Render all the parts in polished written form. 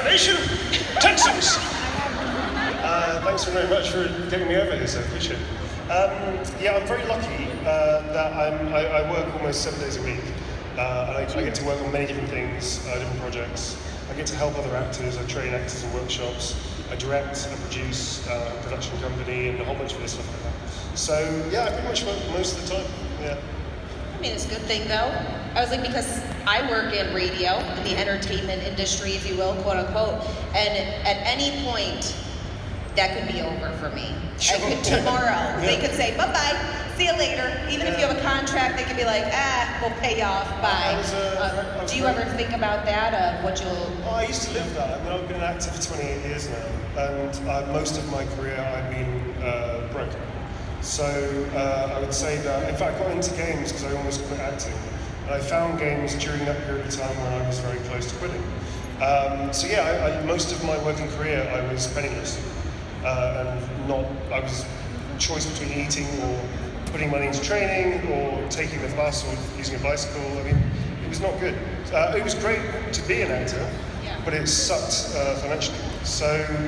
Nation, Texans. Thanks very much for getting me over here, so I appreciate it. Yeah, I'm very lucky that I work almost 7 days a week. And I get to work on many different things, different projects. I get to help other actors, I train actors in workshops, I direct, I produce a production company and a whole bunch of other stuff like that. So yeah, I pretty much work most of the time, yeah. I mean, it's a good thing though. I was like, because I work in radio, in the entertainment industry, if you will, quote unquote, and at any point, that could be over for me. Sure. I could tomorrow, they could say, bye-bye, see you later. Even if you have a contract, they could be like, we'll pay you off, bye. Do you ever think about that, what you'll... Oh, I used to live that. I mean, I've been an actor for 28 years now, and most of my career I've been broken. So I would say that, in fact, I got into games because I almost quit acting. And I found games during that period of time when I was very close to quitting. So yeah, most of my working career I was penniless. I was choice between eating or putting money into training or taking the bus or using a bicycle. I mean, it was not good. It was great to be an actor, but it sucked financially. So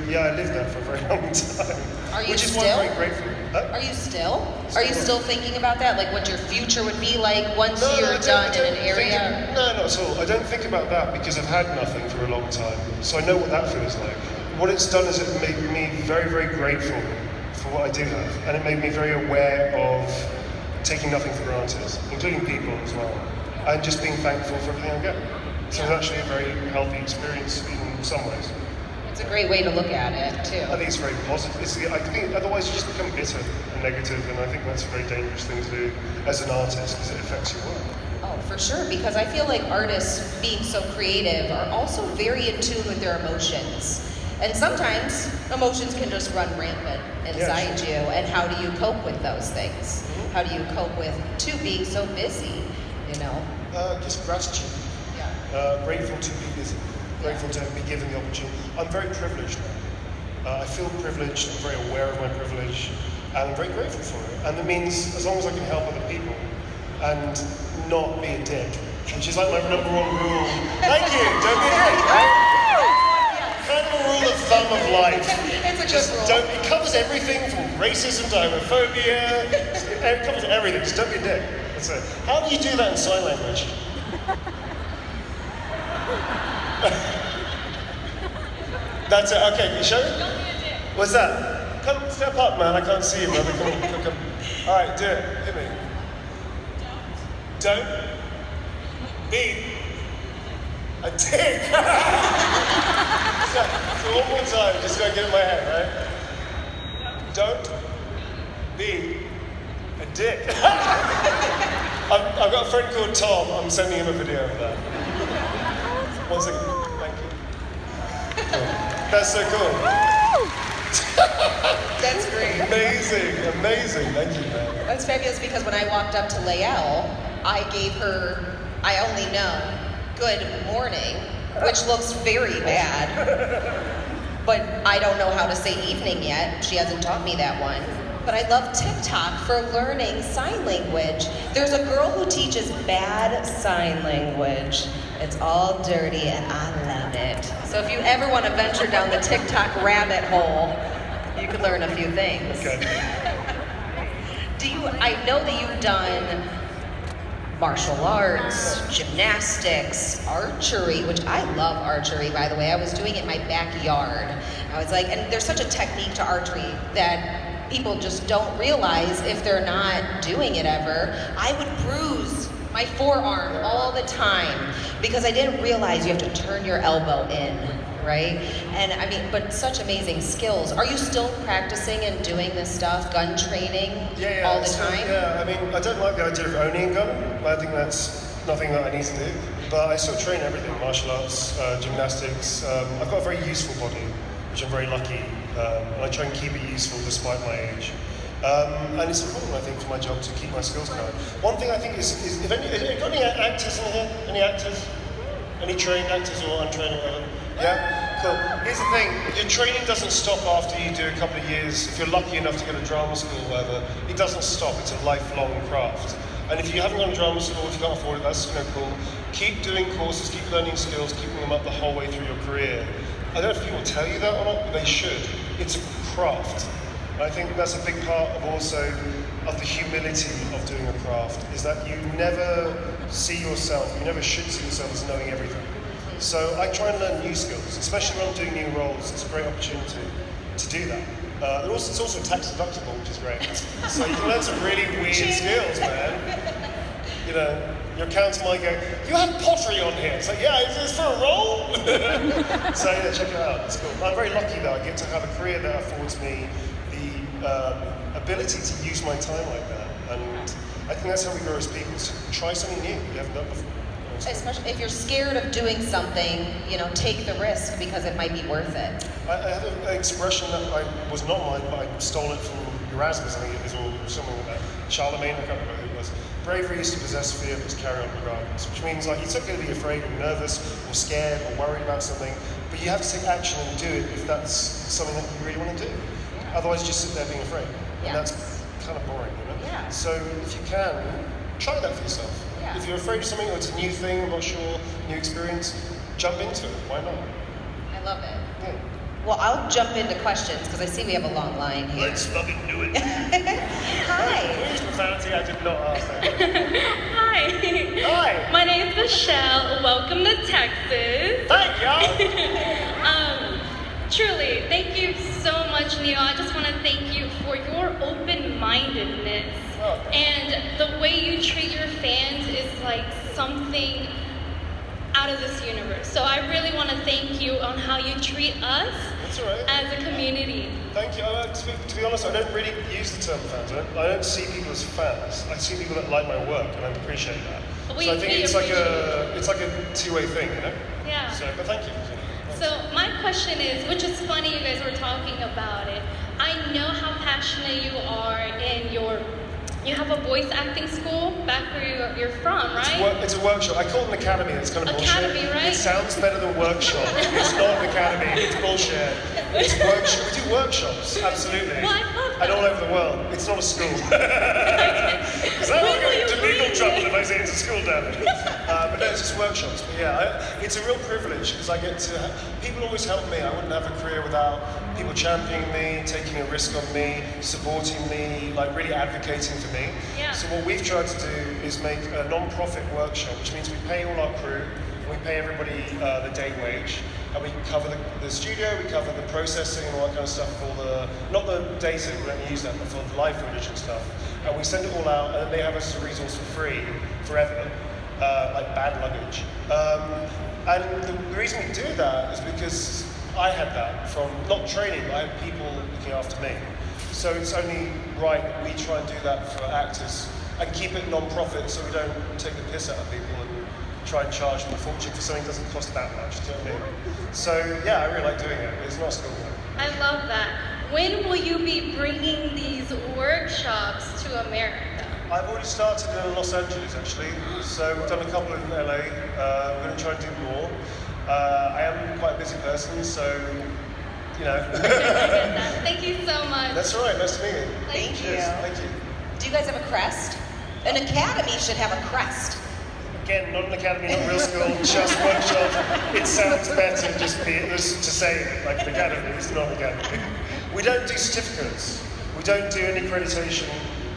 yeah, I lived that for a very long time. Are you which is still? why I'm very grateful. Are you still? Are you still thinking about that? Like what your future would be like once you're done in an area? No, not at all. I don't think about that because I've had nothing for a long time. So I know what that feels like. What it's done is it made me very, very grateful for what I do have. And it made me very aware of taking nothing for granted, including people as well. And just being thankful for everything I get. So it's actually a very healthy experience in some ways. It's a great way to look at it, too. I think it's very positive. I think otherwise you just become bitter and negative, and I think that's a very dangerous thing to do as an artist because it affects your work. Oh, for sure, because I feel like artists, being so creative, are also very in tune with their emotions. And sometimes emotions can just run rampant inside you, and how do you cope with those things? Mm-hmm. How do you cope with, being so busy, you know? Just gratitude. Yeah. Grateful to be busy. Grateful to be given the opportunity. I'm very privileged now. I feel privileged, I'm very aware of my privilege, and I'm very grateful for it. And it means as long as I can help other people and not be a dick, which is like my number one rule. Thank you, don't be a dick, right? Kind of a rule of thumb of life. It's a just good rule. It covers everything from racism to homophobia. It covers everything. Just don't be a dick. That's it. How do you do that in sign language? That's it. Okay, can you show me? What's that? Come step up, man. I can't see you, brother. Come. All right, do it. Hit me. Don't be a dick. So one more time, just gotta get in my head, right? Don't be a dick. I've got a friend called Tom. I'm sending him a video of that. 1 second. Thank you. Cool. That's so cool. That's great. Amazing. Thank you, man. That's fabulous because when I walked up to Lael, I gave her, I only know, good morning, which looks very bad. But I don't know how to say evening yet. She hasn't taught me that one. But I love TikTok for learning sign language. There's a girl who teaches bad sign language. It's all dirty and I love it. So if you ever want to venture down the TikTok rabbit hole, you could learn a few things. Okay. I know that you've done martial arts, gymnastics, archery, which I love archery, by the way. I was doing it in my backyard. I was like, and there's such a technique to archery that people just don't realize if they're not doing it ever. I would bruise my forearm all the time because I didn't realize you have to turn your elbow in, right? And I mean, but such amazing skills. Are you still practicing and doing this stuff, gun training all the time? Yeah, I mean, I don't like the idea of owning a gun, but I think that's nothing that I need to do. But I still train everything, martial arts, gymnastics. I've got a very useful body, which I'm very lucky, and I try and keep it useful despite my age. And it's important, I think, for my job to keep my skills current. One thing I think is if any actors in here? Any actors? Any trained actors or untrained or whatever? Yeah? Cool. Here's the thing, your training doesn't stop after you do a couple of years. If you're lucky enough to go to drama school or whatever, it doesn't stop, it's a lifelong craft. And if you haven't gone to drama school, if you can't afford it, that's cool. Keep doing courses, keep learning skills, keeping them up the whole way through your career. I don't know if people tell you that or not, but they should. It's a craft. And I think that's a big part of also of the humility of doing a craft, is that you never see yourself, you never should see yourself as knowing everything. So I try and learn new skills, especially when I'm doing new roles. It's a great opportunity to do that. It's also tax deductible, which is great. So you can learn some really weird skills, man. You know, your accountant might go, "You have pottery on here." It's like, yeah, is this for a role? So yeah, check it out. It's cool. I'm very lucky that I get to have a career that affords me the ability to use my time like that. And I think that's how we grow as people, is to try something new you haven't done before. Especially if you're scared of doing something, you know, take the risk because it might be worth it. I have an expression that was not mine, but I stole it from Erasmus, I think it was, or something like that. Charlemagne, I can't remember who it was. Bravery is to possess fear, but to carry on regardless. Which means, like, it's okay to be afraid or nervous or scared or worried about something, but you have to take action and do it if that's something that you really want to do. Otherwise, you just sit there being afraid, and that's kind of boring, you know? Yeah. So if you can, try that for yourself. Yeah. If you're afraid of something or it's a new thing, I'm not sure, new experience, jump into it. Why not? I love it. Yeah. Well, I'll jump into questions because I see we have a long line here. Let's fucking do it. Hi. Please, profanity, I did not ask that. Hi. Hi. My name is Michelle. Welcome to Texas. Thank y'all. Truly, thank you so much, Neil. I just want to thank you for your open-mindedness. Oh, And the way you treat your fans is like something out of this universe. So I really want to thank you on how you treat us That's all right. as a community. Thank you. To be honest, I don't really use the term fans. I don't see people as fans. I see people that like my work, and I appreciate that. So I think it's like a two-way thing, you know? Yeah. So, but thank you. So my question is, which is funny you guys were talking about it. I know how passionate you are in you have a voice acting school back where you're from, right? It's a workshop. I call it an academy. It's kind of Academy, bullshit. right? It sounds better than workshop. It's not an academy. It's bullshit. It's workshop. We do workshops, absolutely. Well, I love that. And all over the world. It's not a school. Because I won't get into legal trouble if I say it's a school down there. But no, it's just workshops. But yeah, it's a real privilege because I get to. People always help me. I wouldn't have a career without people championing me, taking a risk on me, supporting me, like really advocating for me. Yeah. So what we've tried to do is make a non-profit workshop, which means we pay all our crew, and we pay everybody the day wage, and we cover the studio, we cover the processing and all that kind of stuff for not the data, we don't use that, but for the live footage and stuff. And we send it all out, and then they have us as a resource for free, forever, like bad luggage. And the reason we do that is because I had that from, not training, but I had people looking after me. So it's only right that we try and do that for actors and keep it non-profit so we don't take the piss out of people and try and charge them a fortune for something that doesn't cost that much, do you know what I mean? So yeah, I really like doing it. It's not school. I love that. When will you be bringing these workshops to America? I've already started in Los Angeles actually, so we've done a couple in LA. We're going to try and do more. I am quite a busy person, so you know. Thank you so much. That's all right. Nice to meet you. Thank you. Cheers. Thank you. Do you guys have a crest? An academy should have a crest. Again, not an academy, not real school, just workshop. It sounds better just to say it like an academy. It's not an academy. We don't do certificates. We don't do any accreditation.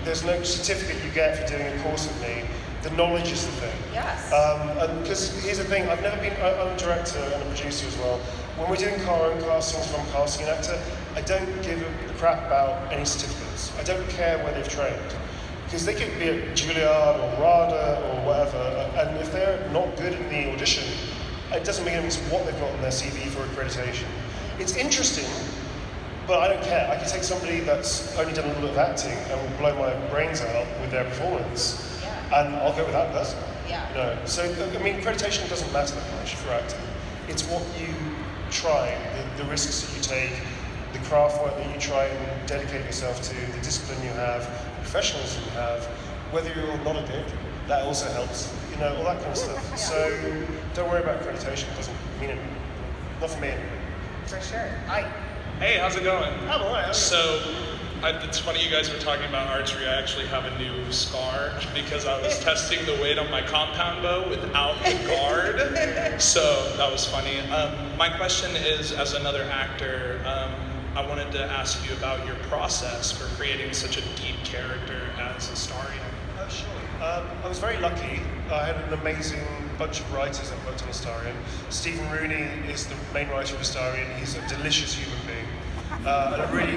There's no certificate you get for doing a course with me. The knowledge is the thing. Yes. And because here's the thing, I'm a director and a producer as well. When we're doing our own castings from casting an actor, I don't give a crap about any certificates. I don't care where they've trained. Because they could be at Juilliard or RADA or whatever, and if they're not good in the audition, it doesn't make any difference what they've got on their CV for accreditation. It's interesting, but I don't care. I can take somebody that's only done a little bit of acting and will blow my brains out with their performance, and I'll go with that person. Yeah. You know, so I mean, accreditation doesn't matter that much for acting. It's what you try, the risks that you take, the craft work that you try and dedicate yourself to, the discipline you have, the professionalism you have, whether you're not a dick, that also helps. You know, all that kind of stuff. So don't worry about accreditation. It doesn't mean anything. Not for me anyway. For sure. Hey, how's it going? I'm all right. So, It's funny you guys were talking about archery. I actually have a new scar because I was testing the weight on my compound bow without the guard. So that was funny. My question is, as another actor, I wanted to ask you about your process for creating such a deep character as Astarion. Oh, sure. I was very lucky. I had an amazing bunch of writers that worked on Astarion. Stephen Rooney is the main writer of Astarion. He's a delicious human being. And I really,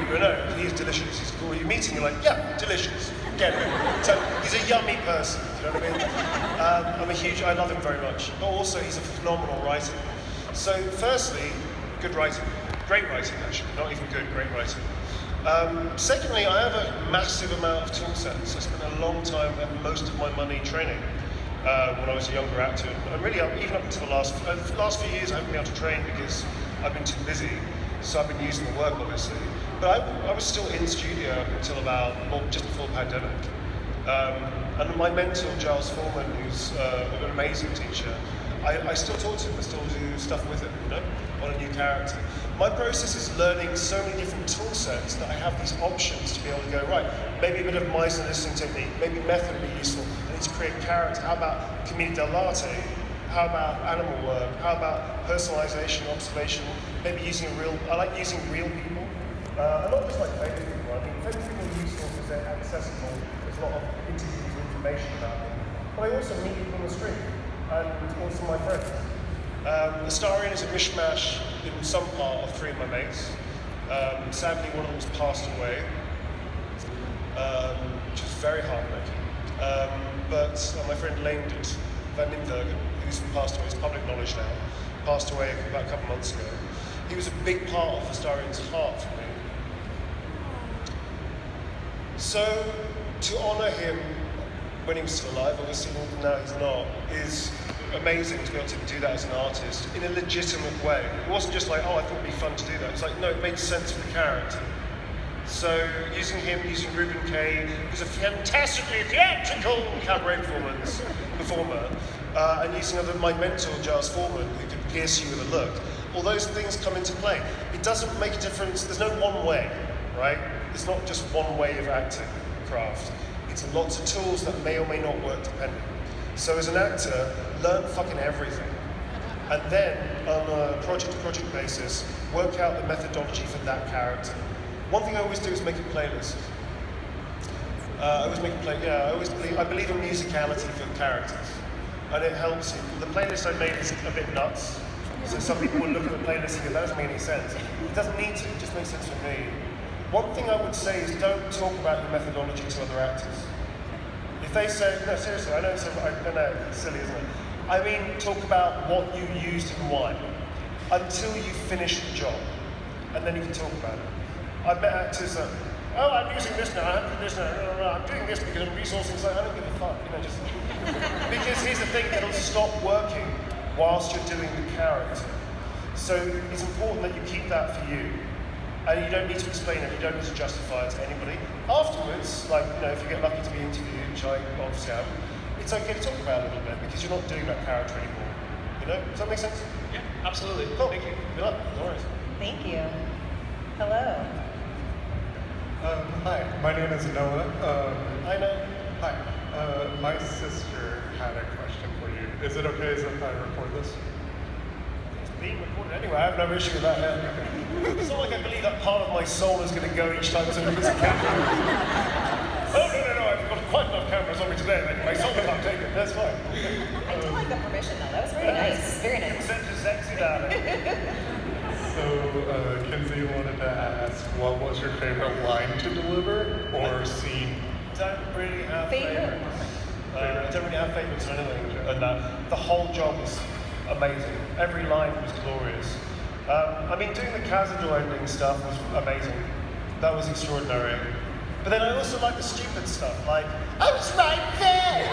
he is delicious. He's cool. You meet him, you're like, yeah, delicious. Get it. So he's a yummy person, you know what I mean? I love him very much. But also, he's a phenomenal writer. So firstly, good writing. Great writing, actually. Not even good, great writing. Secondly, I have a massive amount of tool sets. I spent a long time and most of my money training when I was a younger actor. And really, even up until the last few years, I haven't been able to train because I've been too busy. So I've been using the work, obviously. But I was still in studio up until just before the pandemic. And my mentor, Giles Foreman, who's an amazing teacher, I still talk to him, I still do stuff with him, on a new character. My process is learning so many different tool sets that I have these options to be able to go, right, maybe a bit of mice and listening technique, maybe method would be useful. I need to create character. How about commedia dell'arte? How about animal work? How about personalization, observation? Maybe I like using real people. And not just like famous people. I mean, famous people are useful because they're accessible. There's a lot of interviews and information about them. But I also meet people on the street, and also my friends. Astarion is a mishmash in some part of three of my mates. Sadly, one of them's passed away, which is very heartbreaking. But my friend Leendert van Nimbergen, who's passed away, is public knowledge now, passed away about a couple months ago. He was a big part of Astarion's heart for me. So, to honour him when he was still alive, obviously now he's not, is amazing to be able to do that as an artist in a legitimate way. It wasn't just like, oh, I thought it'd be fun to do that. It's like, no, it made sense for the character. So using him, using Ruben Kay, who's a fantastically theatrical cabaret performer, and using my mentor, Giles Foreman, who could pierce you with a look, all those things come into play. It doesn't make a difference. There's no one way, right? It's not just one way of acting craft. It's lots of tools that may or may not work depending. So as an actor, learn fucking everything. And then, on a project-to-project basis, work out the methodology for that character. One thing I always do is make a playlist. I believe in musicality for characters. And it helps you. The playlist I made is a bit nuts. So some people will look at the playlist and go, that doesn't make any sense. It doesn't need to, it just makes sense for me. One thing I would say is don't talk about your methodology to other actors. If they say, no, seriously, I know it's silly, isn't it? I mean, talk about what you used and why, until you finish the job, and then you can talk about it. I've met actors that, oh, I'm using this now, I'm doing this now, I'm doing this because I'm resourcing, so I don't give a fuck, just... Because here's the thing, it'll stop working whilst you're doing the character. So it's important that you keep that for you. And you don't need to explain it, you don't need to justify it to anybody. Afterwards, if you get lucky to be interviewed, which I obviously am, it's okay to talk about it a little bit because you're not doing that character anymore. Does that make sense? Yeah, absolutely. Cool. Thank you. Good luck. No worries. Thank you. Hello. Hi, my name is Noah. Hi, Noah. Hi. My sister had a question for you. Is it okay if I record this? It's being recorded anyway. I have no issue with that. It's not like I believe that part of my soul is going to go each time somebody puts a camera. Oh, no, I've got quite enough cameras on me today. My soul can't take it. That's fine. I do like the permission though. That was very nice. Very nice. Consent is sexy, darling. So, Kinsey wanted to ask, what was your favorite line to deliver or scene? Don't really have Favorites. I don't really have favourites or anything. And the whole job was amazing. Every line was glorious. Doing the Cazador ending stuff was amazing. That was extraordinary. But then I also like the stupid stuff, like, I was right there!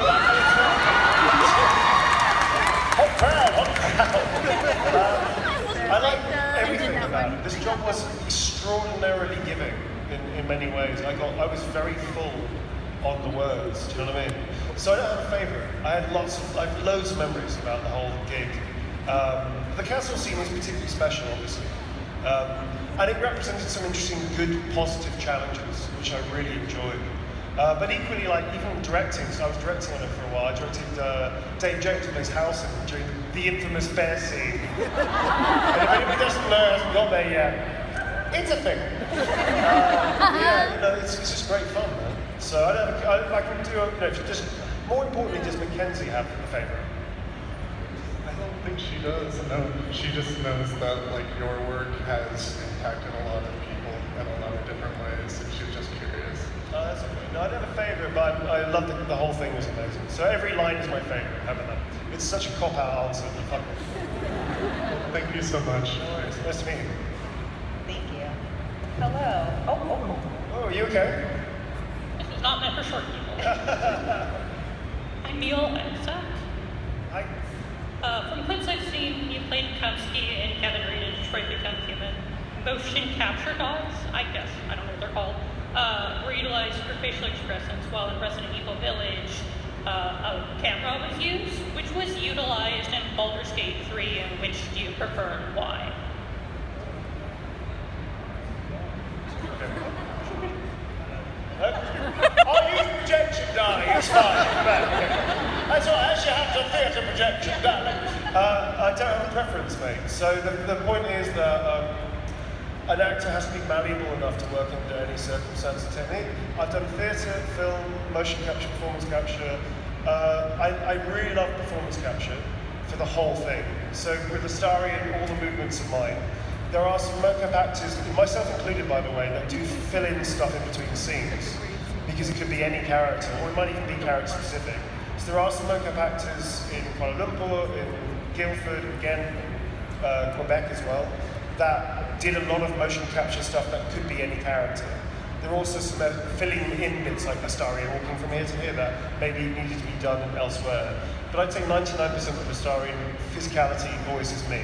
Hot crowd! I like everything about it. This job was extraordinarily giving in many ways. I was very full on the words, do you know what I mean? So I don't have a favourite. I have loads of memories about the whole gig. The castle scene was particularly special, obviously. And it represented some interesting, good, positive challenges, which I really enjoyed. But equally, like even directing, so I was directing on it for a while. I directed Dave James, who plays Halson, during the infamous bear scene. And if anybody doesn't know, hasn't got there yet, it's a thing. Yeah, you know, it's just great fun, man. So I can do, you know, just more importantly, does Mackenzie have a favourite? I don't think she does. No, she just knows that like your work has impacted a lot of people in a lot of different ways, and she's just curious. Oh, that's okay. No, I don't have a favourite, but I loved it. The whole thing was amazing. So every line is my favourite. How about that? It's such a cop-out answer. Fuck it. Thank you so much. No worries. Nice to meet you. Thank you. Hello. Oh, are you okay? This is not meant for short people. I'm Neil Newbon. Hi. From clips I've seen, you played Kamsky and Kevin Reed in Detroit Become Human. Motion capture dogs, I guess, I don't know what they're called, were utilized for facial expressions, while in Resident Evil Village, a camera was used. Which was utilized in Baldur's Gate 3, and which do you prefer and why? I'll use projection, darling. It's fine. That's all. I actually have to theatre projection, darling. I don't have a preference, mate. So the point is that an actor has to be malleable enough to work under any circumstance and technique. I've done theatre, film, motion capture, performance capture. I really love performance capture for the whole thing. So with the starry and all the movements of mine, there are some mocap actors, myself included by the way, that do fill in stuff in between scenes, because it could be any character, or it might even be character specific. So there are some mocap actors in Kuala Lumpur, in Guildford, again, Quebec as well, that did a lot of motion capture stuff that could be any character. There are also some filling in bits like Astarion walking from here to here that maybe needed to be done elsewhere. But I'd say 99% of Astarion physicality, voice is me.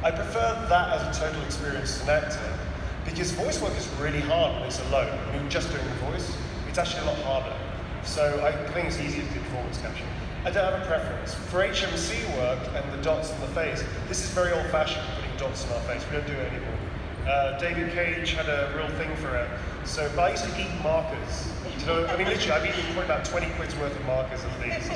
I prefer that as a total experience as an actor, because voice work is really hard when it's alone. When you're just doing the voice, it's actually a lot harder. So I think it's easier to do performance capture. I don't have a preference. For HMC work and the dots on the face, this is very old-fashioned, putting dots on our face. We don't do it anymore. David Cage had a real thing for it. So, but I used to eat markers. You know, I mean, literally, I've eaten probably about 20 quid's worth of markers at least.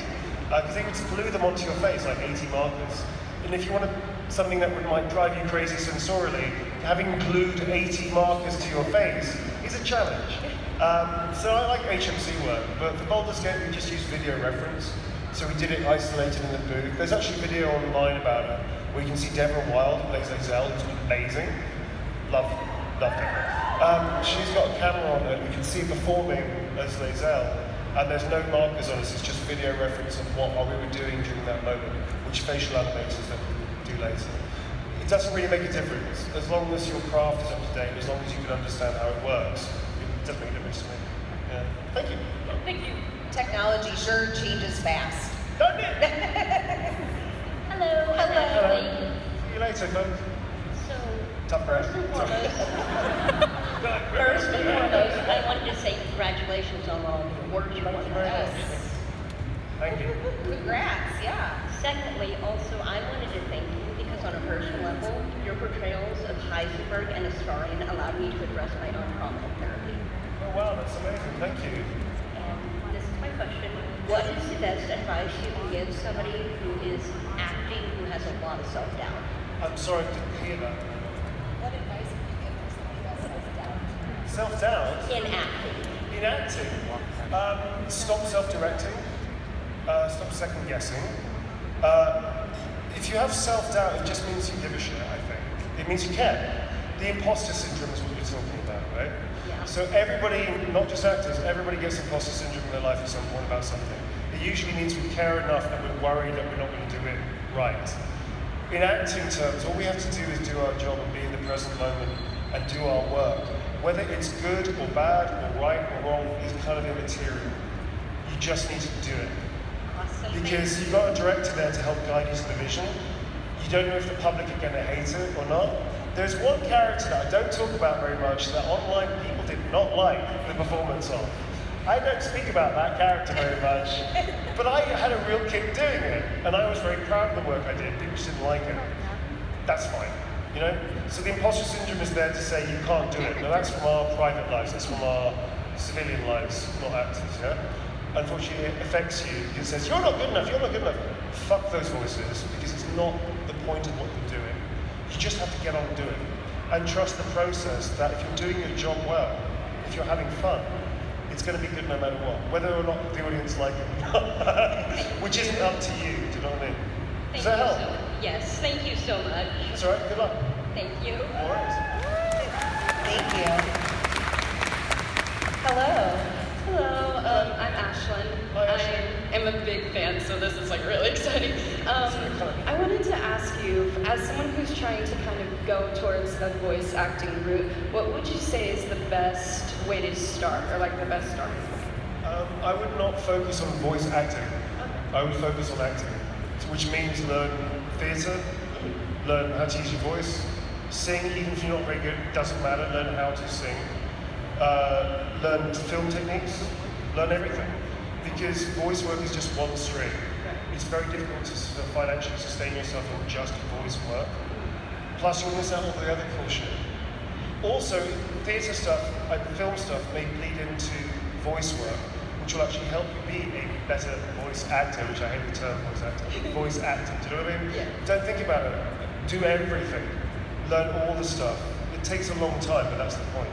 Because they would glue them onto your face, like 80 markers. And if you want something that might drive you crazy sensorially, having glued 80 markers to your face is a challenge. So I like HMC work, but for Baldur's Gate, we just use video reference. So we did it isolated in the booth. There's actually a video online about it, where you can see Deborah Wild, who plays Lae'zel, who's amazing. Love Deborah. She's got a camera on her, and we can see her performing as Lae'zel, and there's no markers on us, it's just video reference of what we were doing during that moment, which facial animators then do later. It doesn't really make a difference. As long as your craft is up to date, as long as you can understand how it works, it doesn't make a difference to me. Yeah. Thank you. Thank you. Technology sure changes fast. Don't it? Hello. Hello. See you later, folks. So, Tough breath. first and foremost, I wanted to say congratulations on all the work you've done. Yes. Thank you. Congrats, yeah. Secondly, also, I wanted to thank you because on a personal level, your portrayals of Heisenberg and Astarion allowed me to address my own trauma and therapy. Oh wow, that's amazing. Thank you. And this is my question. What is the best advice you can give somebody who is acting who has a lot of self-doubt? I'm sorry, I didn't hear that. What advice would you give for somebody who has self-doubt? Self-doubt? In acting. In acting, stop self-directing, stop second-guessing. If you have self-doubt, it just means you give a shit, I think. It means you care. The imposter syndrome is what you're talking about, right? Yeah. So everybody, not just actors, everybody gets imposter syndrome in their life at some point about something. It usually means we care enough that we're worried that we're not going to do it right. In acting terms, all we have to do is do our job and be in the present moment and do our work. Whether it's good or bad or right or wrong is kind of immaterial. You just need to do it. Awesome. Because you've got a director there to help guide you to the vision. You don't know if the public are going to hate it or not. There's one character that I don't talk about very much that online people did not like the performance of. I don't speak about that character very much, but I had a real kick doing it, and I was very proud of the work I did. People just didn't like it. That's fine. You know? So the imposter syndrome is there to say you can't do it. Now that's from our private lives, that's from our civilian lives, not actors, yeah? Unfortunately, it affects you because it says, you're not good enough, you're not good enough. Fuck those voices, because it's not the point of what you're doing. You just have to get on and do it. And trust the process that if you're doing your job well, if you're having fun, it's going to be good no matter what, whether or not the audience like it, which isn't up to you, do you know what I mean? Does that help? Yes, thank you so much. That's all right, good luck. Thank you. No worries. Thank you. Hello. Hello, I'm Ashlyn. Hi, Ashlyn. I am a big fan, so this is like really exciting. I wanted to ask you, as someone who's trying to kind of go towards the voice acting route, what would you say is the best way to start, or like the best starting point? I would not focus on voice acting. I would focus on acting, which means learn theatre, learn how to use your voice, sing, even if you're not very good, doesn't matter, learn how to sing. Learn film techniques, learn everything. Because voice work is just one string. It's very difficult to sort of financially sustain yourself on just voice work. Plus you'll miss out on all the other cool shit. Also, theatre stuff and film stuff may bleed into voice work, which will actually help you be a better voice actor, which I hate the term voice actor. Voice actor, do you know what I mean? Yeah. Don't think about it. Do everything. Learn all the stuff. It takes a long time, but that's the point.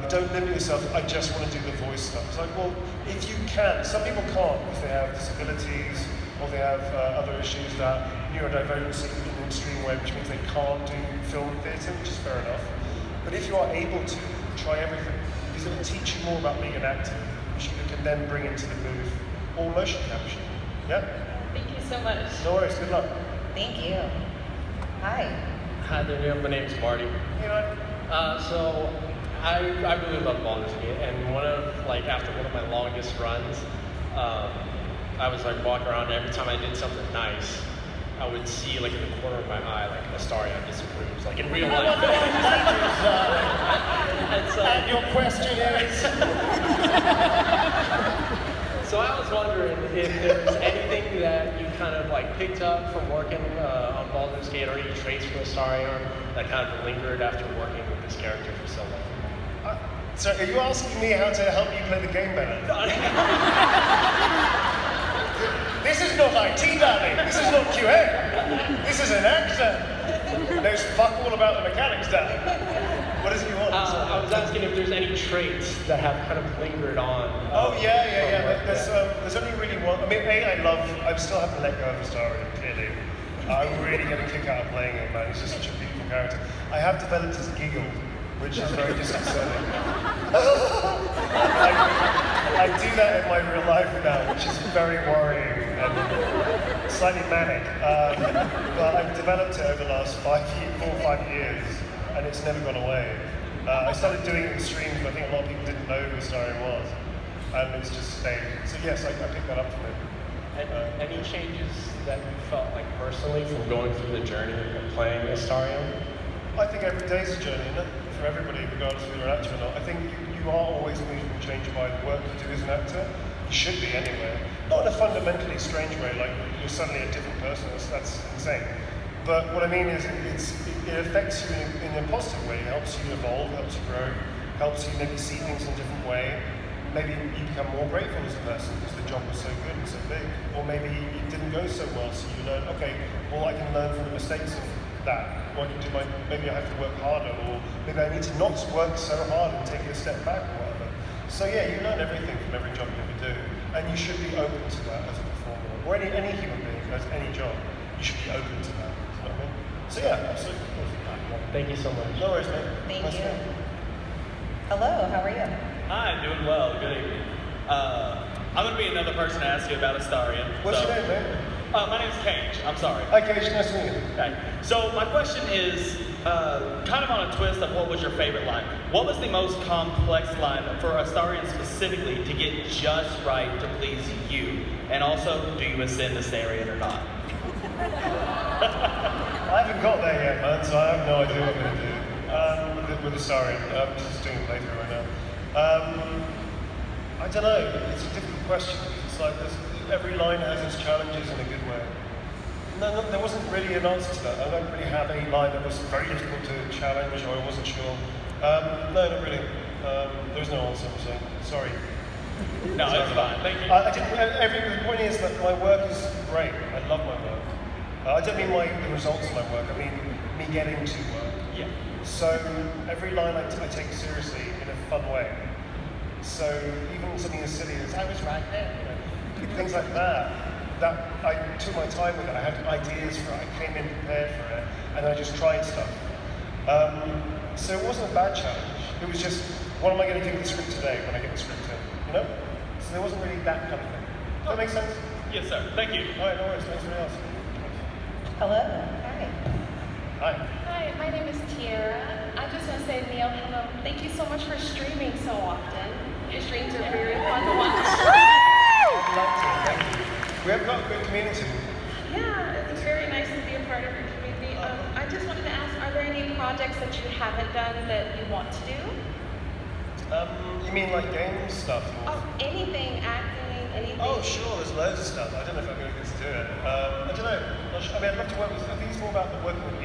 Don't limit yourself, I just want to do the voice stuff. It's like, well, if you can, some people can't because they have disabilities or they have other issues that neurodivergency in an extreme way, which means they can't do film and theatre, which is fair enough. But if you are able to, try everything, because it will teach you more about being an actor, which you can then bring into the booth or motion capture. Yeah? Thank you so much. No worries, good luck. Thank you. Hi. Hi there, my name's Marty. You know, So I really love Baldur's Gate, and after one of my longest runs, I was like walking around, and every time I did something nice, I would see like in the corner of my eye like Astaria disapproves, like in real life. and your question is? So I was wondering if there's anything that you kind of like picked up from working on Baldur's Gate, or any traits from Astaria that kind of lingered after working with this character for so long. So are you asking me how to help you play the game better? This is not IT, darling. This is not QA. This is an actor. Knows fuck all about the mechanics, darling. What is it you want? I was asking if there's any traits that have kind of lingered on. Oh yeah. There's only really one. I mean, I still haven't let go of Astaria, clearly. I really get a kick out of playing him, man. He's just such a beautiful character. I have developed his giggle, which is very disconcerting. I do that in my real life now, which is very worrying and slightly manic. But I've developed it over the last 4 or 5 years, and it's never gone away. I started doing it in streams, but I think a lot of people didn't know who Astaria was, and it's just stayed. So yes, I picked that up from him. Any changes that you felt like personally from going through the journey of playing Astaria? I think every day is a journey, isn't it? For everybody, regardless of whether you're an actor or not. I think you are always moved and changed by the work you do as an actor. You should be anyway. Not in a fundamentally strange way, like you're suddenly a different person. That's insane. But what I mean is, it affects you in a positive way. It helps you evolve, helps you grow, helps you maybe see things in a different way. Maybe you become more grateful as a person because the job was so good and so big. Or maybe it didn't go so well, so you learn, okay, well I can learn from the mistakes of that. Or I can do maybe I have to work harder, or maybe I need to not work so hard and take a step back or whatever. So yeah, you learn everything from every job you ever do. And you should be open to that as a performer. Or any human being who has any job, you should be open to that. You know what I mean? So yeah, absolutely. Thank you so much. No worries, mate. Thank Nice you. to meet you. Hello, how are you? Hi, doing well. Good evening. I'm going to be another person to ask you about Astaria. What's your name, mate? My name's Cage. I'm sorry. Hi, Cage. Nice to meet you. Okay. So my question is kind of on a twist of what was your favorite line. What was the most complex line for Astarian specifically to get just right to please you? And also, do you ascend Astarian or not? I haven't got there yet, man, so I have no idea what I'm going to do with Astarian. I'm just doing a playthrough right now. I don't know. It's a difficult question. It's like every line has its challenges in a good way. No, there wasn't really an answer to that. I don't really have any line that was very difficult to challenge or I wasn't sure. No, not really. There's no answer, so sorry. No, that's fine. Thank you. The point is that my work is great. I love my work. I don't mean the results of my work. I mean me getting to work. Yeah. So every line I take seriously in a fun way. So even something as silly as "I was right there," things like that. That I took my time with it. I had ideas for it. I came in prepared for it, and I just tried stuff. So it wasn't a bad challenge. It was just, what am I going to do with the script today when I get the script in? You know? So there wasn't really that kind of thing. Does that make sense? Yes, sir. Thank you. All right, no worries. Thanks for else. Hello. Hi. Hi. Hi, my name is Tiara. I just want to say, Neil, hello. Thank you so much for streaming so often. Your streams are very fun to watch. I'd like to. Thank you. We have got a good community. Yeah, it's very nice to be a part of your community. I just wanted to ask, are there any projects that you haven't done that you want to do? You mean like games stuff? Or... Oh, anything, acting, anything. Oh, sure. There's loads of stuff. I don't know if I'm going to get to do it. I don't know. I mean, I'd love to work with. I think it's more about the working with